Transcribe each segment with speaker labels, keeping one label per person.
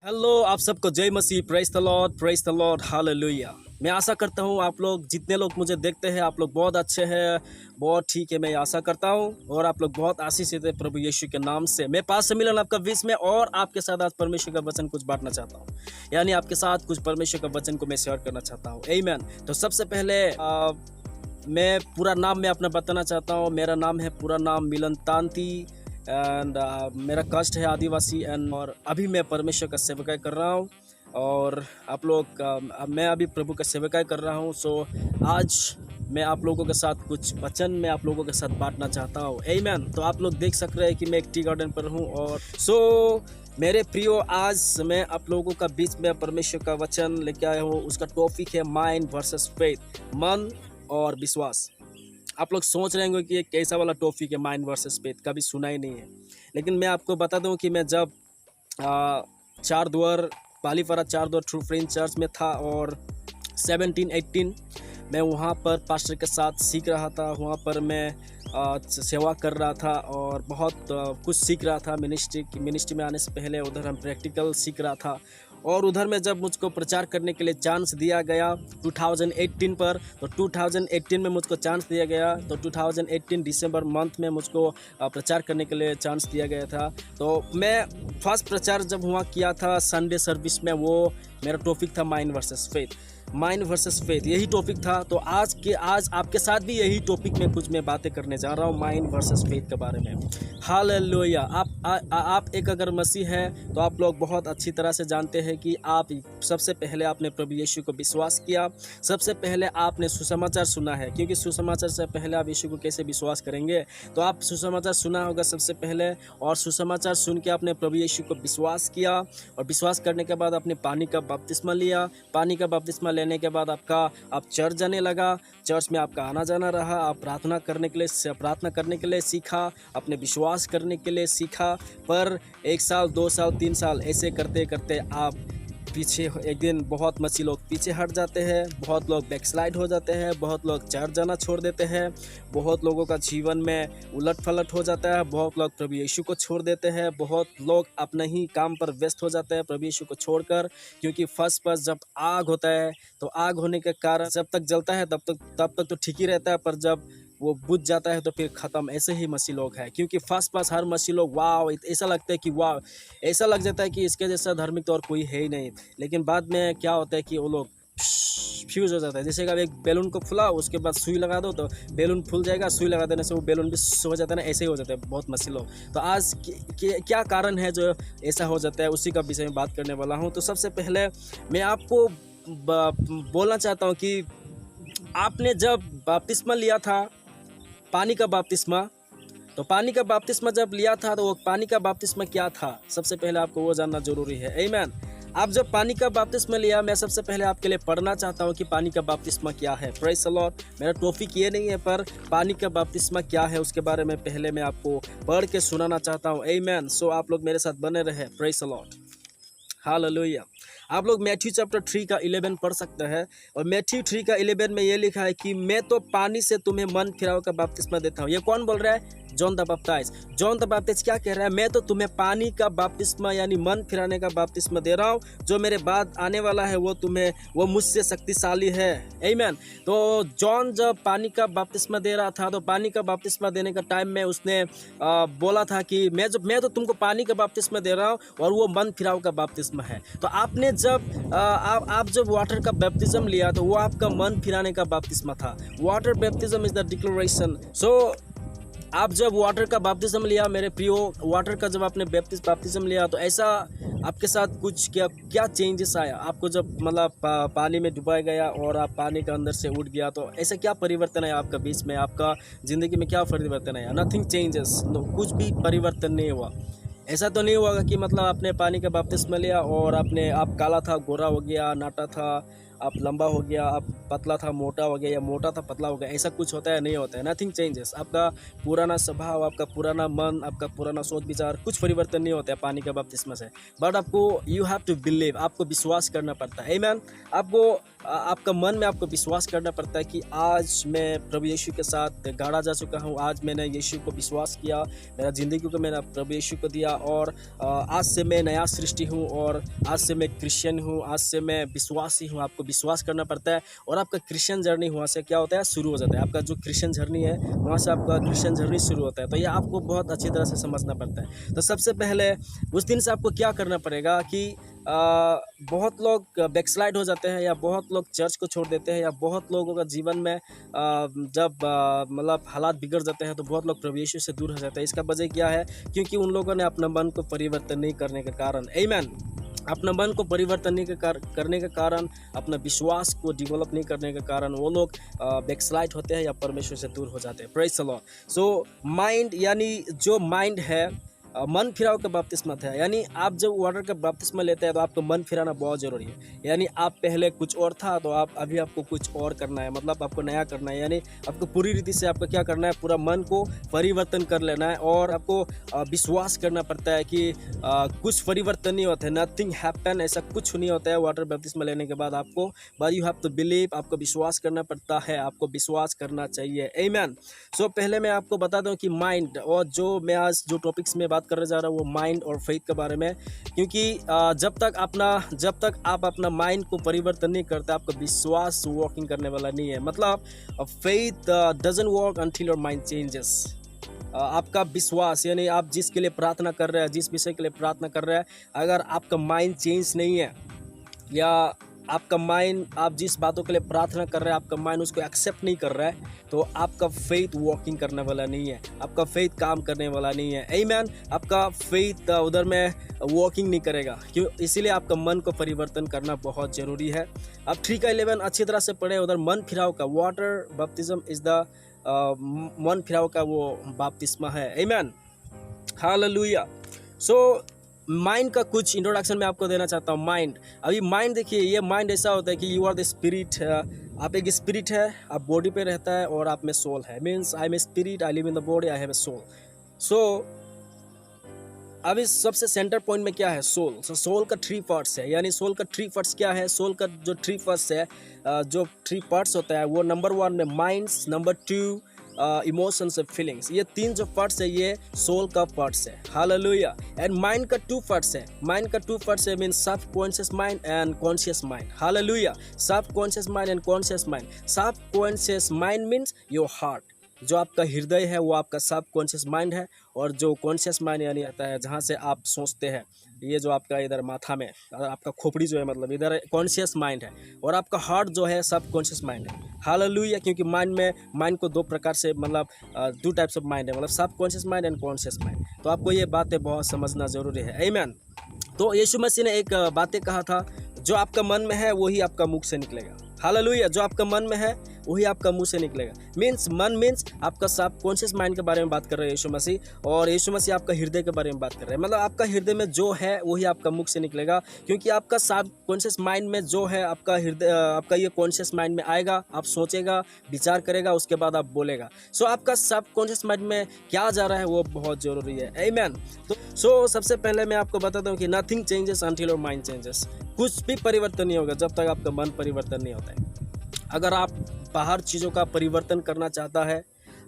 Speaker 1: Hello, आप सबको जय मसीह। Praise the Lord, hallelujah. मैं आशा करता हूँ आप लोग जितने लोग मुझे देखते हैं आप लोग बहुत अच्छे हैं, बहुत ठीक है। मैं आशा करता हूँ और आप लोग बहुत आशीषित है प्रभु यीशु के नाम से। मैं पास से मिलन आपका बीच में और आपके साथ आज परमेश्वर का वचन कुछ बांटना चाहता हूँ, यानी आपके साथ कुछ परमेश्वर का वचन को मैं शेयर करना चाहता हूँ। आमीन। तो सबसे पहले मैं पूरा नाम मैं अपना बताना चाहता हूँ। मेरा नाम है पूरा नाम मिलन तांती एंड मेरा कास्ट है आदिवासी एंड और अभी मैं परमेश्वर का सेवकाई कर रहा हूँ और आप लोग मैं अभी प्रभु का सेवकाई कर रहा हूँ। सो आज मैं आप लोगों के साथ कुछ वचन मैं आप लोगों के साथ बांटना चाहता हूँ। आमीन। तो आप लोग देख सक रहे हैं कि मैं एक टी गार्डन पर हूँ और मेरे प्रियो, आज मैं आप लोगों का बीच में परमेश्वर का वचन लेके आया हूँ। उसका टॉपिक है माइंड वर्सेस फेथ, मन और विश्वास। आप लोग सोच रहे होंगे कि ये कैसा वाला टॉपिक है, माइंड वर्सेस फेथ, कभी सुना ही नहीं है। लेकिन मैं आपको बता दूं कि मैं जब चार द्वार बालीपारा चार द्वार ट्रू फ्रेंड चर्च में था और 17-18 मैं वहाँ पर पास्टर के साथ सीख रहा था। वहाँ पर मैं सेवा कर रहा था और बहुत कुछ सीख रहा था। मिनिस्ट्री में आने से पहले उधर हम प्रैक्टिकल सीख रहा था और उधर में जब मुझको प्रचार करने के लिए चांस दिया गया 2018 पर, तो 2018 में मुझको चांस दिया गया। तो 2018 दिसंबर मंथ में मुझको प्रचार करने के लिए चांस दिया गया था। तो मैं फर्स्ट प्रचार जब वहाँ किया था संडे सर्विस में, वो मेरा टॉपिक था माइंड वर्सेस फेथ, यही टॉपिक था। तो आज आपके साथ भी यही टॉपिक में कुछ मैं बातें करने जा रहा हूँ, माइंड वर्सेस फेथ के बारे में। हालेलुया। आप एक अगर मसीह है तो आप लोग बहुत अच्छी तरह से जानते हैं कि आप सबसे पहले आपने प्रभु यीशु को विश्वास किया, सबसे पहले आपने सुसमाचार सुना है, क्योंकि सुसमाचार से पहले आप यीशु को कैसे विश्वास करेंगे। तो आप सुसमाचार सुना होगा सबसे पहले और सुसमाचार सुन के आपने प्रभु यीशु को विश्वास किया और विश्वास करने के बाद आपने पानी का बपतिस्मा लिया। पानी का बपतिस्मा लेने के बाद आप चर्च जाने लगा, चर्च में आपका आना जाना रहा। आप प्रार्थना करने के लिए सीखा, अपने विश्वास करने के लिए सीखा। पर 1 साल 2 साल 3 साल ऐसे करते करते आप पीछे एक दिन बहुत मसीह लोग पीछे हट जाते हैं, बहुत लोग बैकस्लाइड हो जाते हैं, बहुत लोग चर्च जाना छोड़ देते हैं, बहुत लोगों का जीवन में उलट पलट हो जाता है, बहुत लोग प्रभु यीशु को छोड़ देते हैं, बहुत लोग अपने ही काम पर व्यस्त हो जाते हैं प्रभु यीशु को छोड़कर। क्योंकि फर्स्ट जब आग होता है तो आग होने के कारण जब तक जलता है तब तक तो ठीक ही रहता है, पर जब वो बुझ जाता है तो फिर ख़त्म। ऐसे ही मसीह लोग हैं, क्योंकि फर्स्ट पास हर मसीह लोग वाह, ऐसा लगता है कि वाह, ऐसा लग जाता है कि इसके जैसा धार्मिक तो और कोई है ही नहीं। लेकिन बाद में क्या होता है कि वो लोग फ्यूज हो जाता है। जैसे कि एक बैलून को फुला, उसके बाद सुई लगा दो तो बैलून फूल जाएगा, सुई लगा देने से वो बैलून भी हो जाता है ना, ऐसे ही हो जाता है बहुत मसीह लोग। तो आज क्या कारण है जो ऐसा हो जाता है, उसी का विषय में बात करने वाला हूँ। तो सबसे पहले मैं आपको बोलना चाहता हूँ कि आपने जब बपतिस्मा लिया था, पानी का बपतिस्मा, तो पानी का बपतिस्मा जब लिया था तो वो पानी का बपतिस्मा क्या था, सबसे पहले आपको वो जानना जरूरी है। आमीन। आप जब पानी का बपतिस्मा लिया, मैं सबसे पहले आपके लिए पढ़ना चाहता हूँ कि पानी का बपतिस्मा क्या है। Praise the Lord. मेरा टॉपिक ये नहीं है, पर पानी का बपतिस्मा क्या है उसके बारे में पहले मैं आपको पढ़ के सुनाना चाहता हूँ। आमीन। सो आप लोग मेरे साथ बने रहे। Praise the Lord, hallelujah. आप लोग मैथ्यू चैप्टर 3 का 11 पढ़ सकते हैं और मैथ्यू 3 का 11 में ये लिखा है कि मैं तो पानी से तुम्हें मन फिराव का बपतिस्मा देता हूँ। ये कौन बोल रहा है? John the baptise. John the baptise क्या कह रहा है? मैं तो तुम्हें पानी का बपतिस्मा यानी मन फिराने का बपतिस्मा दे रहा हूँ, जो मेरे बाद आने वाला है वो मुझसे शक्तिशाली है। आमीन। तो जॉन जब पानी का बपतिस्मा दे रहा था, तो पानी का बपतिस्मा देने का टाइम में उसने बोला था कि मैं तो तुमको पानी का बपतिस्मा दे रहा हूँ और वो मन फिराव का बपतिस्मा है। तो आपने जब आप जब वाटर का बैप्टिज्म लिया तो वो आपका मन फिराने का बपतिस्मा था। Water baptism is the declaration. So आप जब वाटर का बैप्टिज्म लिया मेरे प्रियो, वाटर का जब आपने बैप्टिज्म लिया तो ऐसा आपके साथ कुछ क्या चेंजेस आया? आपको जब मतलब पानी में डुबाया गया और आप पानी के अंदर से उठ गया, तो ऐसा क्या परिवर्तन है आपका बीच में, आपका ज़िंदगी में क्या परिवर्तन आया? नथिंग चेंजेस, कुछ भी परिवर्तन नहीं हुआ। ऐसा तो नहीं हुआ कि मतलब आपने पानी का बपतिस्मा लिया और आप काला था गोरा हो गया, नाटा था आप लंबा हो गया, आप पतला था मोटा हो गया, या मोटा था पतला हो गया। ऐसा कुछ होता है? नहीं होता है। Nothing changes. आपका पुराना स्वभाव, आपका पुराना मन, आपका पुराना सोच विचार, कुछ परिवर्तन नहीं होता है पानी का बपतिस्मा से। बट आपको यू हैव टू बिलीव, आपको विश्वास करना पड़ता है। आमीन। आपको आपका मन में आपको विश्वास करना पड़ता है कि आज मैं प्रभु यीशु के साथ गाड़ा जा चुका हूँ, आज मैंने यीशु को विश्वास किया, मेरा ज़िंदगी को मैंने प्रभु यीशु को दिया और आज से मैं नया सृष्टि हूँ और आज से मैं क्रिश्चियन हूँ, आज से मैं विश्वासी हूँ। आपको विश्वास करना पड़ता है और आपका क्रिश्चियन जर्नी वहाँ से क्या होता है, शुरू हो जाता है। आपका जो क्रिश्चियन जर्नी है वहाँ से आपका क्रिश्चियन जर्नी शुरू होता है। तो ये आपको बहुत अच्छी तरह से समझना पड़ता है। तो सबसे पहले उस दिन से आपको क्या करना पड़ेगा कि बहुत लोग बैकस्लाइड हो जाते हैं या बहुत लोग चर्च को छोड़ देते हैं या बहुत लोगों का जीवन में जब मतलब हालात बिगड़ जाते हैं तो बहुत लोग प्रभु यीशु से दूर हो जाते हैं। इसका वजह क्या है? क्योंकि उन लोगों ने अपना मन को परिवर्तन नहीं करने के कारण, आमीन, अपना मन को परिवर्तन नहीं करने के कारण, अपना विश्वास को डेवलप नहीं करने के कारण वो लोग बैकस्लाइड होते हैं या परमेश्वर से दूर हो जाते हैं। Praise the Lord. So mind, यानी जो माइंड है, मन फिराव का बपतिस्मा था। यानी आप जब वाटर का बपतिस्मा लेते हैं तो आपको मन फिराना बहुत ज़रूरी है। यानी आप पहले कुछ और था तो अभी आपको कुछ और करना है, मतलब आपको नया करना है। यानी आपको पूरी रीति से आपको क्या करना है, पूरा मन को परिवर्तन कर लेना है और आपको विश्वास करना पड़ता है कि कुछ परिवर्तन नहीं होता है, नथिंग हैपन, ऐसा कुछ नहीं होता है वाटर बपतिस्मा लेने के बाद आपको। But you have to believe, आपको विश्वास करना पड़ता है, आपको विश्वास करना चाहिए। आमीन। सो पहले मैं आपको बता दूं कि माइंड, और जो मैं आज जो टॉपिक्स में बात करने जा रहा हूँ वो माइंड और फेथ के बारे में। क्योंकि जब तक आप अपना माइंड को परिवर्तन नहीं करते, आपका विश्वास वर्किंग करने वाला नहीं है। मतलब faith doesn't work until your mind changes. आपका विश्वास, यानी आप जिसके लिए प्रार्थना कर रहे हैं, जिस विषय के लिए प्रार्थना कर रहे हैं, अगर आपका माइंड चेंज नहीं है या आपका माइंड, आप जिस बातों के लिए प्रार्थना कर रहे हैं आपका माइंड उसको एक्सेप्ट नहीं कर रहा है, तो आपका फेथ वॉकिंग करने वाला नहीं है, आपका फेथ काम करने वाला नहीं है। आमीन। आपका फेथ उधर में वॉकिंग नहीं करेगा। क्यों? इसीलिए आपका मन को परिवर्तन करना बहुत ज़रूरी है। आप 3:11 अच्छी तरह से पढ़े, उधर मन फिराव का, वाटर बपतिस्म इज़ द मन फिराव का वो बपतिस्मा है। आमीन। हालेलुया। सो माइंड का कुछ इंट्रोडक्शन मैं आपको देना चाहता हूँ। माइंड, अभी माइंड देखिए, ये माइंड ऐसा होता है कि यू आर द स्पिरिट। आप एक स्पिरिट है, आप बॉडी पे रहता है और आप में सोल है। Means I am a spirit, I live in the body, I have a soul. So अभी सबसे सेंटर पॉइंट में क्या है? सोल। सो सोल का 3 पार्ट्स है। यानी सोल का 3 पार्ट्स क्या है? सोल का जो 3 पार्ट्स है, जो 3 पार्ट्स होता है वो नंबर 1 में माइंड्स, नंबर 2 इमोशंस और फीलिंग्स। ये 3 जो पार्ट्स है ये सोल का पार्ट्स है। हालेलुया। एंड माइंड का 2 पार्ट्स है। माइंड का 2 पार्ट्स है, mean subconscious mind and conscious mind. Hallelujah. Subconscious mind and conscious mind. Subconscious mind means your heart, जो आपका हृदय है वो आपका सब कॉन्शियस माइंड है। और जो कॉन्शियस माइंड यानी आता है जहाँ से आप सोचते हैं, ये जो आपका इधर माथा में, आपका खोपड़ी जो है, मतलब इधर कॉन्शियस माइंड है। और आपका हार्ट जो है सब कॉन्शियस माइंड है। हालेलुया। क्योंकि माइंड को 2 प्रकार से, मतलब 2 टाइप्स ऑफ माइंड है, मतलब सब conscious mind and conscious mind. तो आपको ये बातें बहुत समझना ज़रूरी है। आमीन। तो यीशु मसीह ने एक बातें कहा था, जो आपका मन में है वही आपका मुख से निकलेगा। हालेलुया। जो आपका मन में है वही आपका मुंह से निकलेगा। मीन्स मन मीन्स आपका सब कॉन्शियस माइंड के बारे में बात कर रहे हैं यीशु मसीह, और यीशु मसीह आपका हृदय के बारे में बात कर रहे हैं। मतलब आपका हृदय में जो है वही आपका मुख से निकलेगा। क्योंकि आपका सब कॉन्शियस माइंड में जो है, आपका हृदय, आपका ये कॉन्शियस माइंड में आएगा, आप सोचेगा, विचार करेगा, उसके बाद आप बोलेगा। सो आपका सब कॉन्शियस माइंड में क्या जा रहा है वो बहुत ज़रूरी है। आमीन। तो सबसे पहले मैं आपको बताता हूँ कि nothing changes until your mind changes. कुछ भी परिवर्तन नहीं होगा जब तक आपका मन परिवर्तन नहीं होता है। अगर आप बाहर चीज़ों का परिवर्तन करना चाहता है,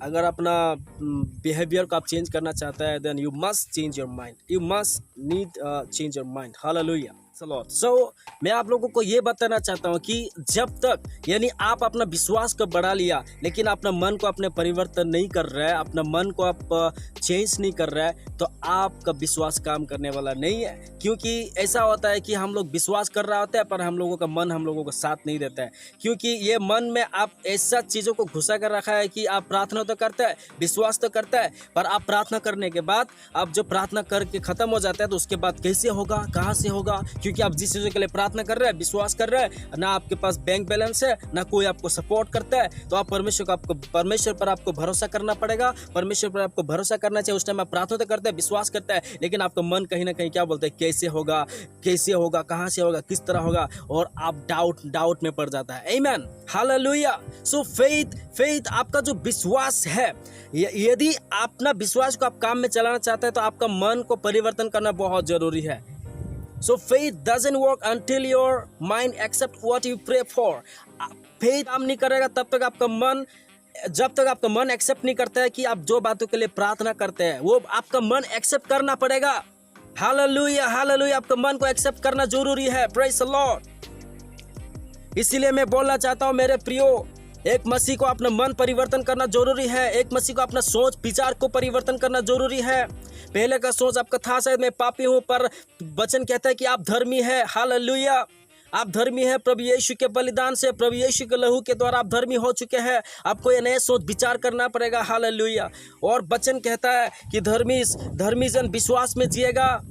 Speaker 1: अगर अपना बिहेवियर को आप चेंज करना चाहता है, then you must change your mind, you must need change your mind. Hallelujah. So मैं आप लोगों को ये बताना चाहता हूँ कि जब तक, यानी आप अपना विश्वास को बढ़ा लिया लेकिन अपना मन को अपने परिवर्तन नहीं कर रहे हैं, अपना मन को आप चेंज नहीं कर रहे हैं, तो आपका विश्वास काम करने वाला नहीं है। क्योंकि ऐसा होता है कि हम लोग विश्वास कर रहा होता है पर हम लोगों का मन हम लोगों को साथ नहीं देता है। क्योंकि ये मन में आप ऐसा चीज़ों को घुसा कर रखा है कि आप प्रार्थना तो करता है, विश्वास तो करता है, पर आप प्रार्थना करने के बाद, आप जो प्रार्थना करके ख़त्म हो जाता है तो उसके बाद कैसे होगा, कहाँ से होगा? क्योंकि आप जिस चीज़ों के लिए प्रार्थना कर रहे हैं, विश्वास कर रहे हैं, ना आपके पास बैंक बैलेंस है, ना कोई आपको सपोर्ट करता है, तो आप परमेश्वर पर आपको भरोसा करना पड़ेगा। परमेश्वर पर आपको भरोसा करना चाहिए। उस टाइम आप प्रार्थना तो करते हैं, विश्वास करता है, लेकिन आपका मन कहीं ना कहीं क्या बोलता है, कैसे होगा, कहाँ से होगा, किस तरह होगा, और आप डाउट में पड़ जाता है। आमीन। हालेलुया। सो फेथ आपका जो विश्वास है, यदि अपना विश्वास को आप काम में चलाना चाहते हैं तो आपका मन को परिवर्तन करना बहुत जरूरी है। So faith doesn't work until your mind accept what you pray for. Faith काम नहीं करेगा तब तक आपका मन, जब तक आपका मन एक्सेप्ट नहीं करता है कि आप जो बातों के लिए प्रार्थना करते हैं वो आपका मन एक्सेप्ट करना पड़ेगा। हालेलुया, हालेलुया, आपका मन को एक्सेप्ट करना जरूरी है। Praise the Lord. इसीलिए मैं बोलना चाहता हूँ मेरे प्रियो, एक मसीह को अपना मन परिवर्तन करना जरूरी है। एक मसीह को अपना सोच विचार को परिवर्तन करना जरूरी है। पहले का सोच आपका था शायद मैं पापी हूँ, पर वचन कहता है कि आप धर्मी है। हालेलुया, आप धर्मी है प्रभु यीशु के बलिदान से, प्रभु यीशु के लहू के द्वारा आप धर्मी हो चुके हैं। आपको ये नए सोच विचार करना पड़ेगा। हालेलुया। और वचन कहता है कि धर्मी जन विश्वास में जिएगा।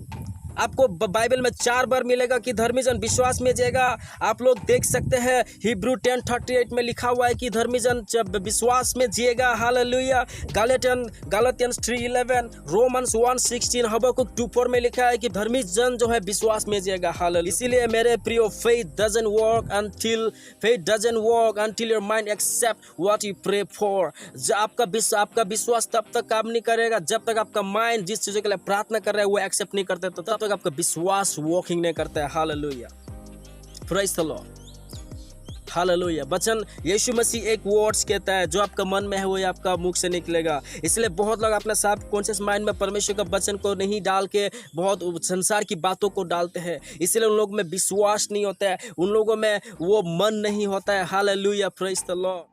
Speaker 1: आपको बाइबल में 4 बार मिलेगा कि धर्मी जन विश्वास में जिएगा। आप लोग देख सकते हैं हिब्रू 10:38 में लिखा हुआ है कि धर्मी जन विश्वास में जिएगा। हालेलुया। गलातियंस 3:11, रोमन्स 1:16, हबक्कुक 2:4 में लिखा है कि धर्मी जन जो है विश्वास में जिएगा। हालेलुया। इसीलिए मेरे प्रियो, faith doesn't work until your mind accept what you pray for। आपका विश्वास तब तक काम नहीं करेगा जब तक आपका माइंड जिस चीज़ों के लिए प्रार्थना कर रहा है वो एक्सेप्ट नहीं करते, तो तब तक आपका विश्वास वॉकिंग नहीं करता है। Hallelujah, praise the Lord. Hallelujah. वचन यीशु मसीह एक वर्ड्स कहता है, जो आपका मन में है वो आपका मुख से निकलेगा। इसलिए बहुत लोग अपना सब कॉन्शियस माइंड में परमेश्वर का वचन को नहीं डाल के बहुत संसार की बातों को डालते हैं। इसलिए उन लोगों में विश्वास नहीं होता है, उन लोगों में वो मन नहीं होता है। Hallelujah, praise the Lord.